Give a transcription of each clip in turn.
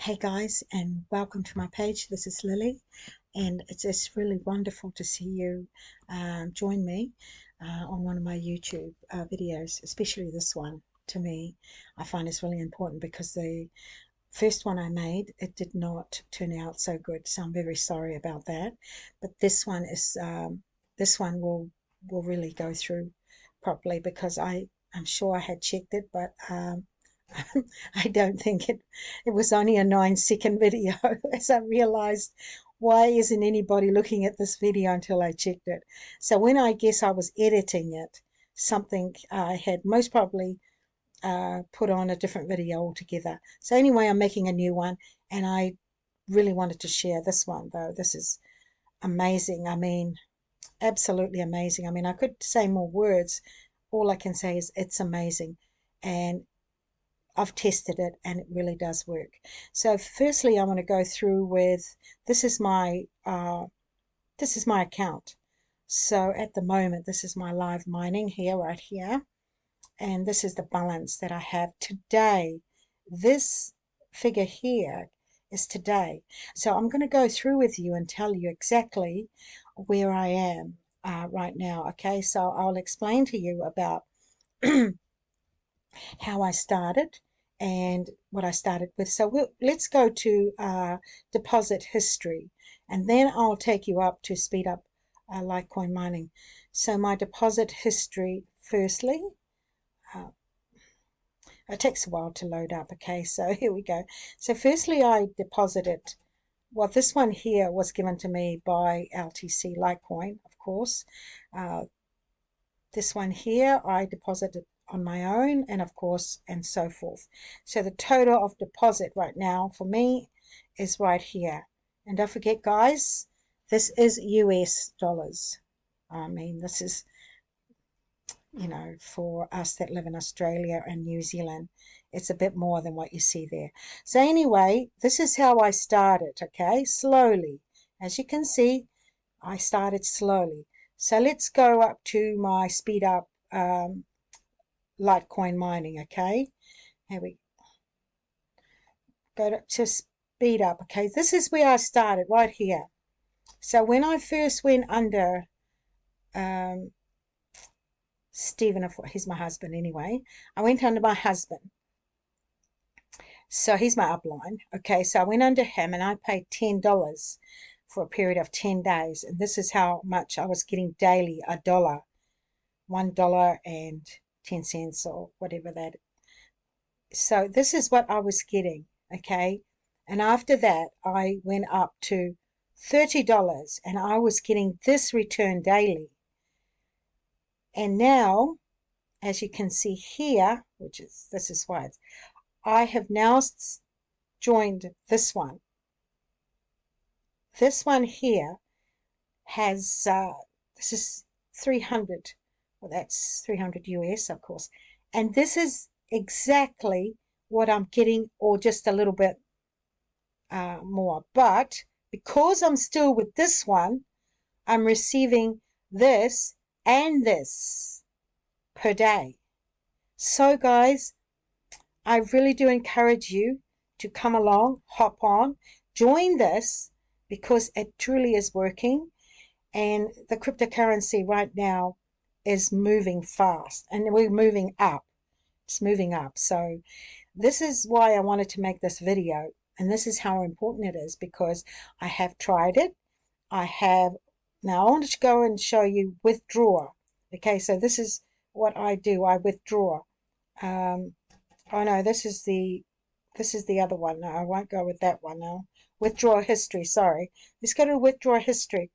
Hey guys, and welcome to my page. This is Lily, and it's just really wonderful to see you join me on one of my YouTube videos, especially this one. To me, I find it's really important because the first one I made, it did not turn out so good, so I'm very sorry about that. But this one will really go through properly because I'm sure I had checked it, but I don't think it was only a 9-second video as I realized why isn't anybody looking at this video until I checked it. So when I guess I was editing it, something I had most probably put on a different video altogether. So anyway, I'm making a new one, and I really wanted to share this one though. This is amazing. I mean, absolutely amazing. I mean, I could say more words. All I can say is it's amazing. And I've tested it and it really does work. So firstly, I want to go through with this is my account. So at the moment, this is my live mining here, right here, and this is the balance that I have today. This figure here is today. So I'm going to go through with you and tell you exactly where I am right now. Okay, so I'll explain to you about how I started and what I started with. So let's go to deposit history, and then I'll take you up to speed up Litecoin mining. So my deposit history, firstly, uh, it takes a while to load up. Okay, so here we go. So firstly, I deposited, well, this one here was given to me by LTC Litecoin, of course. This one here, I deposited on my own, and of course, and so forth. So the total of deposit right now for me is right here. And don't forget, guys, this is US dollars. I mean, this is, for us that live in Australia and New Zealand, it's a bit more than what you see there. So anyway, this is how I started, okay? Slowly. As you can see, I started slowly. So let's go up to my speed up Litecoin mining, okay? Here we go to speed up, okay? This is where I started, right here. So when I first went under Stephen, he's my husband anyway, I went under my husband. So he's my upline, okay? So I went under him and I paid $10 for a period of 10 days. And this is how much I was getting daily, $1.10 or whatever that. So this is what I was getting, okay? And after that, I went up to $30 and I was getting this return daily. And now, as you can see here, this is why I have now joined this one. This one here has, this is 300, well, that's 300 US, of course. And this is exactly what I'm getting, or just a little bit more. But because I'm still with this one, I'm receiving this and this per day. So guys, I really do encourage you to come along, hop on, join this, because it truly is working. And the cryptocurrency right now is moving fast, and we're moving up. It's moving up. So this is why I wanted to make this video, and this is how important it is, because I have tried it. Now I want to go and show you withdraw. Okay, so this is what I do. I withdraw. Oh no, this is the other one. No, I won't go with that one now. Withdraw history, sorry. Let's go to withdraw history.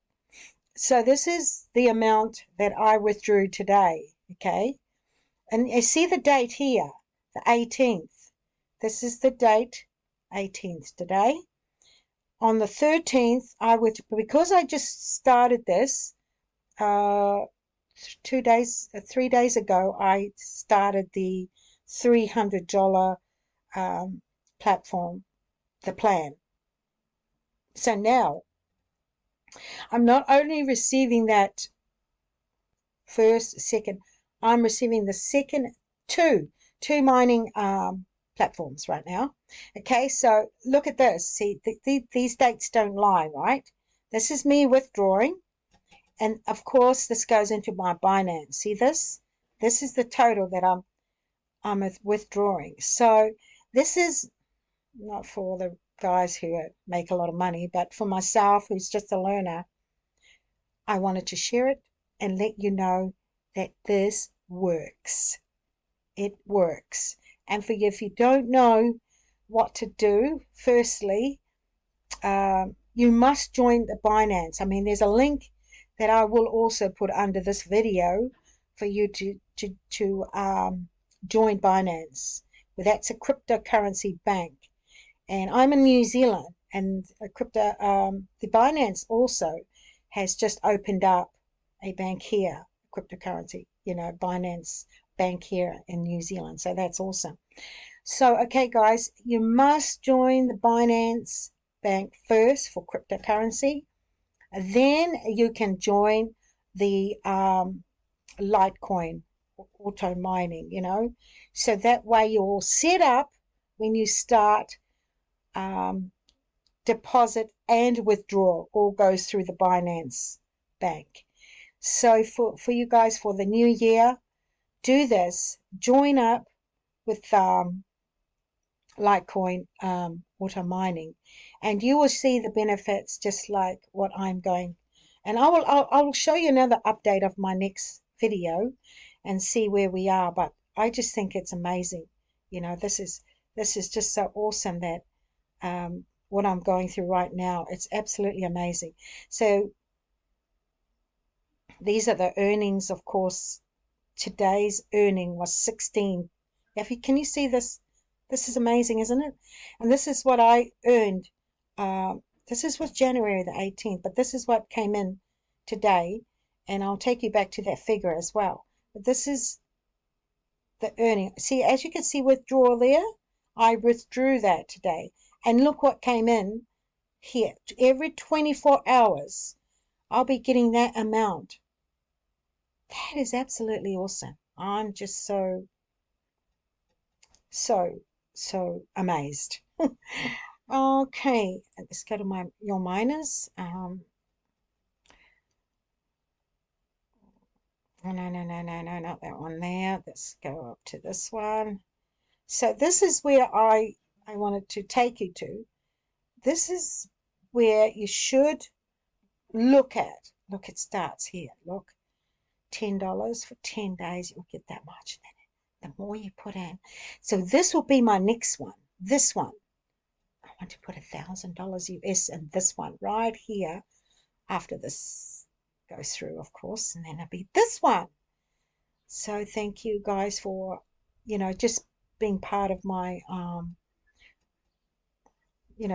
So this is the amount that I withdrew today, okay? And you see the date here, the 18th. This is the date, 18th today. On the 13th, because I just started this 3 days ago, I started the $300 platform, the plan. So now, I'm not only receiving that second, I'm receiving the second two mining platforms right now. Okay, so look at this. See, these dates don't lie, right? This is me withdrawing. And of course, this goes into my Binance. See this? This is the total that I'm withdrawing. So this is not for the guys who make a lot of money, but for myself, who's just a learner. I wanted to share it and let you know that this works. It works. And for you, if you don't know what to do, firstly, you must join the Binance. I mean, there's a link that I will also put under this video for you to join Binance. Well, that's a cryptocurrency bank, and I'm in New Zealand, and the Binance also has just opened up a bank here, cryptocurrency, Binance Bank here in New Zealand. So that's awesome. So, okay, guys, you must join the Binance Bank first for cryptocurrency. Then you can join the Litecoin auto mining, So that way you're all set up when you start. Deposit and withdraw all goes through the Binance Bank. So for you guys, for the new year, do this. Join up with Litecoin auto mining, and you will see the benefits just like what I'm going. And I will show you another update of my next video and see where we are. But I just think it's amazing. This is just so awesome that what I'm going through right now. It's absolutely amazing. So these are the earnings, of course. Today's earning was 16. Can you see this? This is amazing, isn't it? And this is what I earned. This was January the 18th, but this is what came in today. And I'll take you back to that figure as well. But this is the earning. See, as you can see, withdrawal there. I withdrew that today. And look what came in here. Every 24 hours, I'll be getting that amount. That is absolutely awesome. I'm just so amazed. Okay, let's go to your miners. No, not that one there. Let's go up to this one. So this is where I wanted to take you to. This is where you should look at. Look, it starts here. Look, $10 for 10 days. You'll get that much. The more you put in. So this will be my next one. This one. I want to put $1,000 US in this one right here after this goes through, of course. And then it'll be this one. So thank you guys for, just being part of my,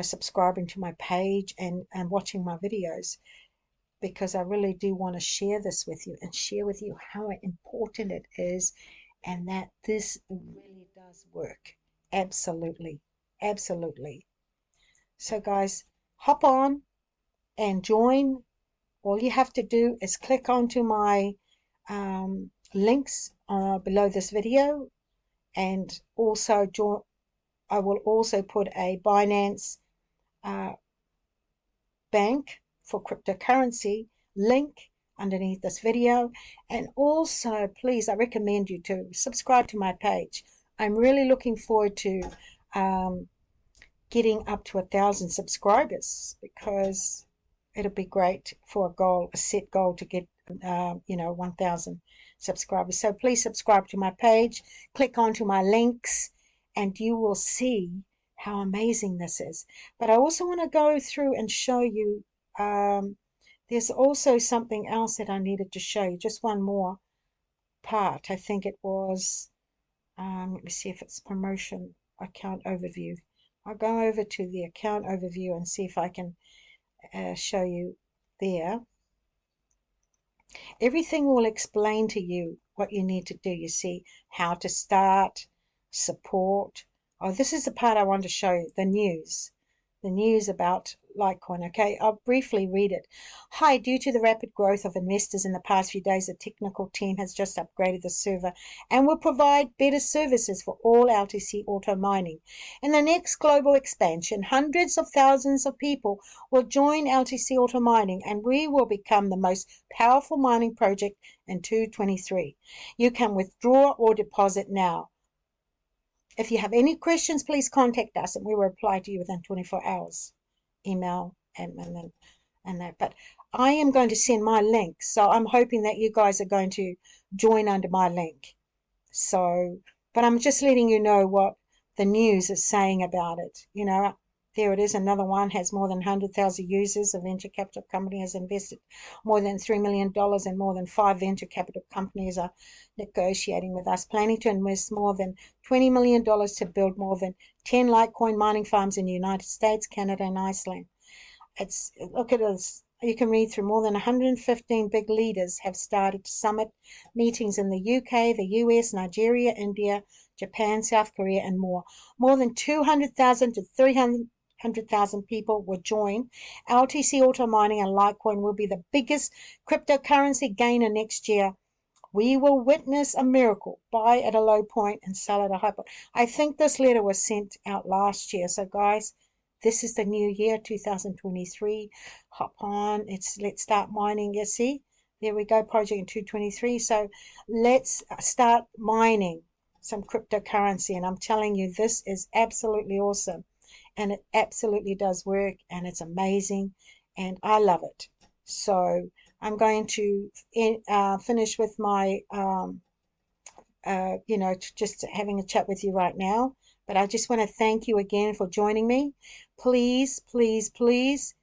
subscribing to my page and watching my videos, because I really do want to share this with you and share with you how important it is, and that this really does work. Absolutely. Absolutely. So guys, hop on and join. All you have to do is click onto my links below this video, and also join. I will also put a Binance Bank for cryptocurrency link underneath this video. And also, please, I recommend you to subscribe to my page. I'm really looking forward to getting up to 1,000 subscribers, because it'll be great for a set goal to get 1,000 subscribers. So please subscribe to my page, click onto my links, and you will see how amazing this is. But I also want to go through and show you, there's also something else that I needed to show you, just one more part. I think it was, let me see if it's promotion account overview. I'll go over to the account overview and see if I can show you there. Everything will explain to you what you need to do. You see how to start, support. Oh, this is the part I want to show you, the news. the news about Litecoin. Okay, I'll briefly read it. Hi, due to the rapid growth of investors in the past few days, the technical team has just upgraded the server and will provide better services for all LTC auto mining. In the next global expansion, hundreds of thousands of people will join LTC auto mining, and we will become the most powerful mining project in 2023. You can withdraw or deposit now. If you have any questions, please contact us and we will reply to you within 24 hours. Email and that. But I am going to send my link, so I'm hoping that you guys are going to join under my link. So, but I'm just letting you know what the news is saying about it. You know, there it is. Another one has more than 100,000 users. A venture capital company has invested more than $3 million, and more than 5 venture capital companies are negotiating with us, planning to invest more than $20 million to build more than 10 Litecoin mining farms in the United States, Canada, and Iceland. Look at this. You can read through. More than 115 big leaders have started summit meetings in the UK, the US, Nigeria, India, Japan, South Korea, and more. More than 200,000 to 300,000 people will join. LTC auto mining and Litecoin will be the biggest cryptocurrency gainer next year. We will witness a miracle. Buy at a low point and sell at a high point. I think this letter was sent out last year. So guys, this is the new year, 2023. Hop on. Let's start mining. You see? There we go, project in 223. So let's start mining some cryptocurrency. And I'm telling you, this is absolutely awesome. And it absolutely does work. And it's amazing. And I love it. So I'm going to finish with my, just having a chat with you right now. But I just want to thank you again for joining me. Please, please, please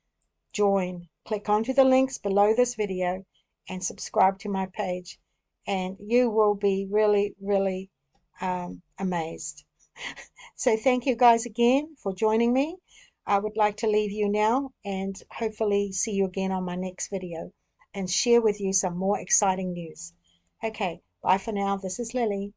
join. Click onto the links below this video and subscribe to my page. And you will be really, really amazed. So thank you guys again for joining me. I would like to leave you now and hopefully see you again on my next video and share with you some more exciting news. Okay, bye for now. This is Lily.